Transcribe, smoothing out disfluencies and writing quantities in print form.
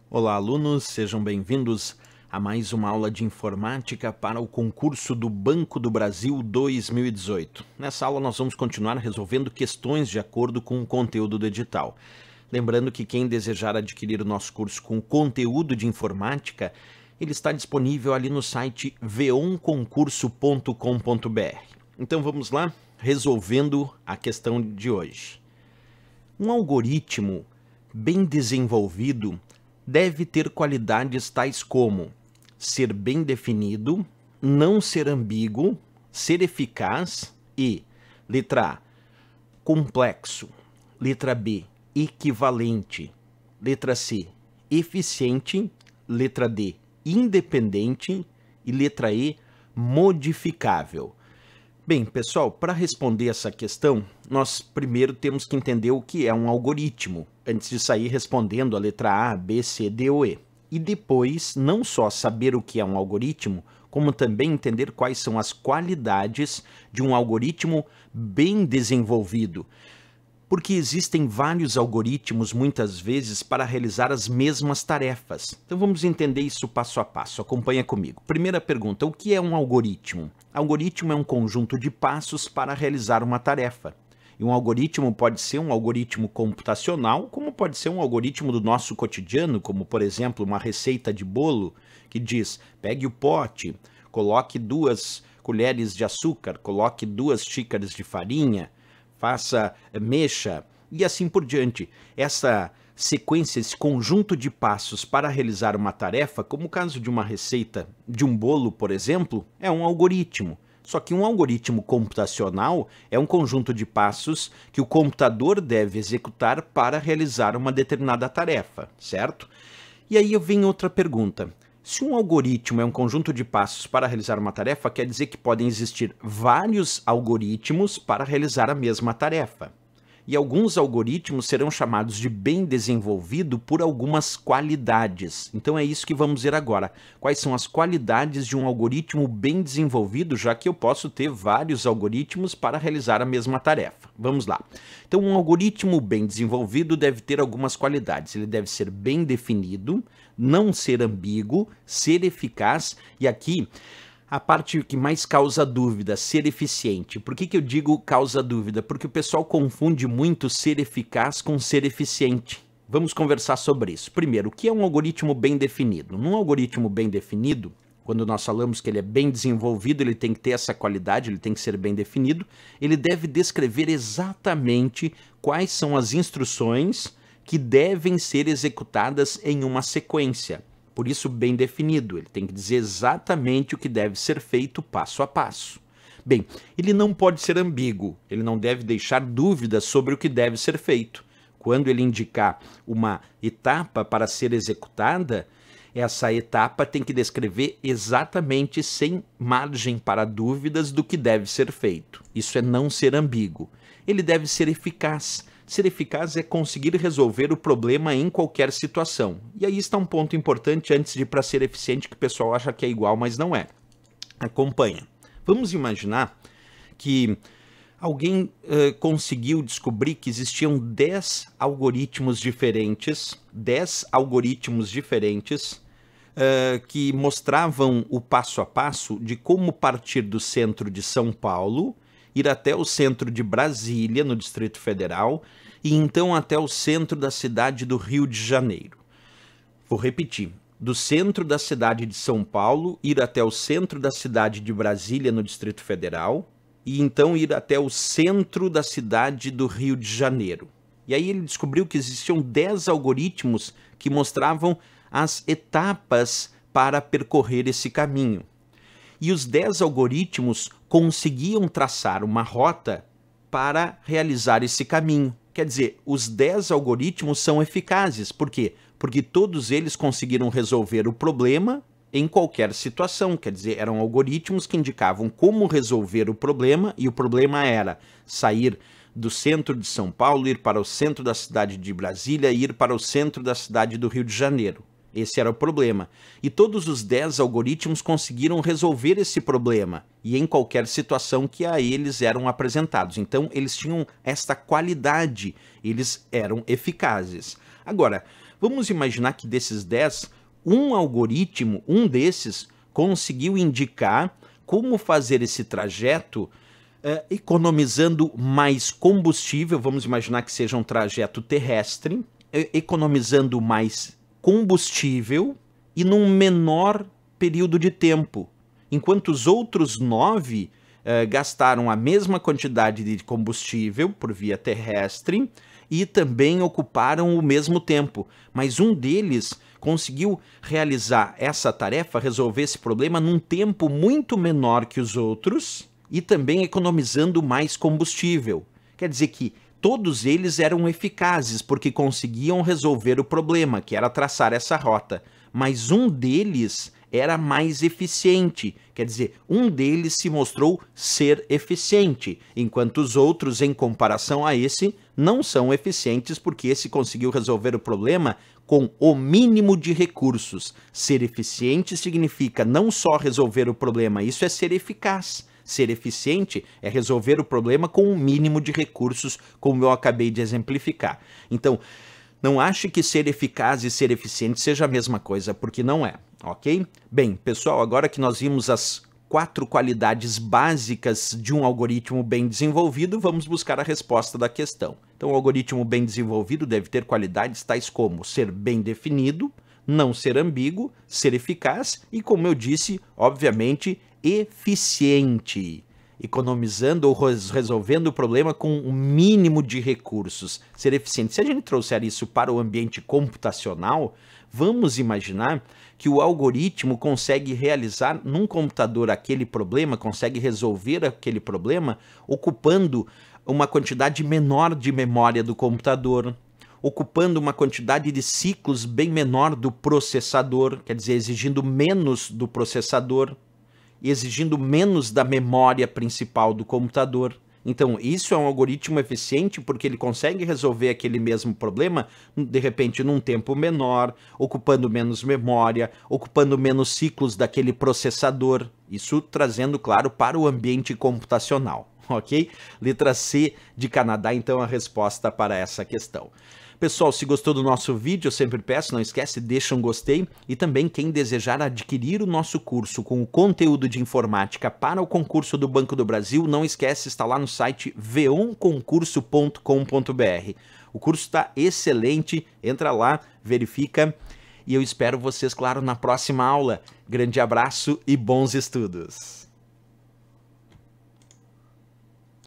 Olá, alunos, sejam bem-vindos a mais uma aula de informática para o concurso do Banco do Brasil 2018. Nessa aula nós vamos continuar resolvendo questões de acordo com o conteúdo do edital. Lembrando que quem desejar adquirir o nosso curso com conteúdo de informática, ele está disponível ali no site veonconcurso.com.br. Então vamos lá, resolvendo a questão de hoje. Um algoritmo bem desenvolvido deve ter qualidades tais como ser bem definido, não ser ambíguo, ser eficaz e, letra A, complexo, letra B, equivalente, letra C, eficiente, letra D, independente e letra E, modificável. Bem, pessoal, para responder essa questão, nós primeiro temos que entender o que é um algoritmo, antes de sair respondendo a letra A, B, C, D ou E. E depois, não só saber o que é um algoritmo, como também entender quais são as qualidades de um algoritmo bem desenvolvido. Porque existem vários algoritmos, muitas vezes, para realizar as mesmas tarefas. Então vamos entender isso passo a passo. Acompanha comigo. Primeira pergunta, o que é um algoritmo? Algoritmo é um conjunto de passos para realizar uma tarefa. E um algoritmo pode ser um algoritmo computacional, como pode ser um algoritmo do nosso cotidiano, como, por exemplo, uma receita de bolo que diz, pegue o pote, coloque 2 colheres de açúcar, coloque 2 xícaras de farinha, mexa e assim por diante. Essa sequência, esse conjunto de passos para realizar uma tarefa, como o caso de uma receita de um bolo, por exemplo, é um algoritmo. Só que um algoritmo computacional é um conjunto de passos que o computador deve executar para realizar uma determinada tarefa, certo? E aí vem outra pergunta. Se um algoritmo é um conjunto de passos para realizar uma tarefa, quer dizer que podem existir vários algoritmos para realizar a mesma tarefa. E alguns algoritmos serão chamados de bem desenvolvido por algumas qualidades. Então é isso que vamos ver agora. Quais são as qualidades de um algoritmo bem desenvolvido, já que eu posso ter vários algoritmos para realizar a mesma tarefa. Vamos lá. Então um algoritmo bem desenvolvido deve ter algumas qualidades. Ele deve ser bem definido, não ser ambíguo, ser eficaz e aqui a parte que mais causa dúvida, ser eficiente. Por que eu digo causa dúvida? Porque o pessoal confunde muito ser eficaz com ser eficiente. Vamos conversar sobre isso. Primeiro, o que é um algoritmo bem definido? Num algoritmo bem definido, quando nós falamos que ele é bem desenvolvido, ele tem que ter essa qualidade, ele tem que ser bem definido, ele deve descrever exatamente quais são as instruções que devem ser executadas em uma sequência. Por isso, bem definido, ele tem que dizer exatamente o que deve ser feito passo a passo. Bem, ele não pode ser ambíguo, ele não deve deixar dúvidas sobre o que deve ser feito. Quando ele indicar uma etapa para ser executada, essa etapa tem que descrever exatamente, sem margem para dúvidas, do que deve ser feito. Isso é não ser ambíguo. Ele deve ser eficaz. Ser eficaz é conseguir resolver o problema em qualquer situação. E aí está um ponto importante antes de ir para ser eficiente, que o pessoal acha que é igual, mas não é. Acompanha. Vamos imaginar que alguém conseguiu descobrir que existiam 10 algoritmos diferentes, que mostravam o passo a passo de como partir do centro de São Paulo, ir até o centro de Brasília, no Distrito Federal, e então até o centro da cidade do Rio de Janeiro. Vou repetir. Do centro da cidade de São Paulo, ir até o centro da cidade de Brasília, no Distrito Federal, e então ir até o centro da cidade do Rio de Janeiro. E aí ele descobriu que existiam 10 algoritmos que mostravam as etapas para percorrer esse caminho. E os 10 algoritmos conseguiam traçar uma rota para realizar esse caminho. Quer dizer, os 10 algoritmos são eficazes. Por quê? Porque todos eles conseguiram resolver o problema em qualquer situação. Quer dizer, eram algoritmos que indicavam como resolver o problema, e o problema era sair do centro de São Paulo, ir para o centro da cidade de Brasília e ir para o centro da cidade do Rio de Janeiro. Esse era o problema. E todos os 10 algoritmos conseguiram resolver esse problema, e em qualquer situação que a eles eram apresentados. Então, eles tinham esta qualidade, eles eram eficazes. Agora, Vamos imaginar que desses 10, um algoritmo, um desses, conseguiu indicar como fazer esse trajeto economizando mais combustível, vamos imaginar que seja um trajeto terrestre, economizando mais combustível e num menor período de tempo, enquanto os outros 9 gastaram a mesma quantidade de combustível por via terrestre e também ocuparam o mesmo tempo, mas um deles conseguiu realizar essa tarefa, resolver esse problema num tempo muito menor que os outros e também economizando mais combustível. Quer dizer que todos eles eram eficazes porque conseguiam resolver o problema, que era traçar essa rota, mas um deles era mais eficiente, quer dizer, um deles se mostrou ser eficiente, enquanto os outros, em comparação a esse, não são eficientes porque esse conseguiu resolver o problema com o mínimo de recursos. Ser eficiente significa não só resolver o problema, isso é ser eficaz. Ser eficiente é resolver o problema com o mínimo de recursos, como eu acabei de exemplificar. Então, não ache que ser eficaz e ser eficiente seja a mesma coisa, porque não é, ok? Bem, pessoal, agora que nós vimos as 4 qualidades básicas de um algoritmo bem desenvolvido, vamos buscar a resposta da questão. Então, o algoritmo bem desenvolvido deve ter qualidades tais como ser bem definido, não ser ambíguo, ser eficaz e, como eu disse, obviamente, eficiente, economizando ou resolvendo o problema com o mínimo de recursos, ser eficiente. Se a gente trouxer isso para o ambiente computacional, vamos imaginar que o algoritmo consegue realizar num computador aquele problema, consegue resolver aquele problema ocupando uma quantidade menor de memória do computador, ocupando uma quantidade de ciclos bem menor do processador, quer dizer, exigindo menos do processador, exigindo menos da memória principal do computador. Então, isso é um algoritmo eficiente porque ele consegue resolver aquele mesmo problema, de repente, num tempo menor, ocupando menos memória, ocupando menos ciclos daquele processador. Isso trazendo, claro, para o ambiente computacional, ok? Letra C de Canadá, então, a resposta para essa questão. Pessoal, se gostou do nosso vídeo, eu sempre peço, não esquece, deixa um gostei. E também quem desejar adquirir o nosso curso com o conteúdo de informática para o concurso do Banco do Brasil, não esquece, está lá no site v1concurso.com.br. O curso está excelente, entra lá, verifica. E eu espero vocês, claro, na próxima aula. Grande abraço e bons estudos!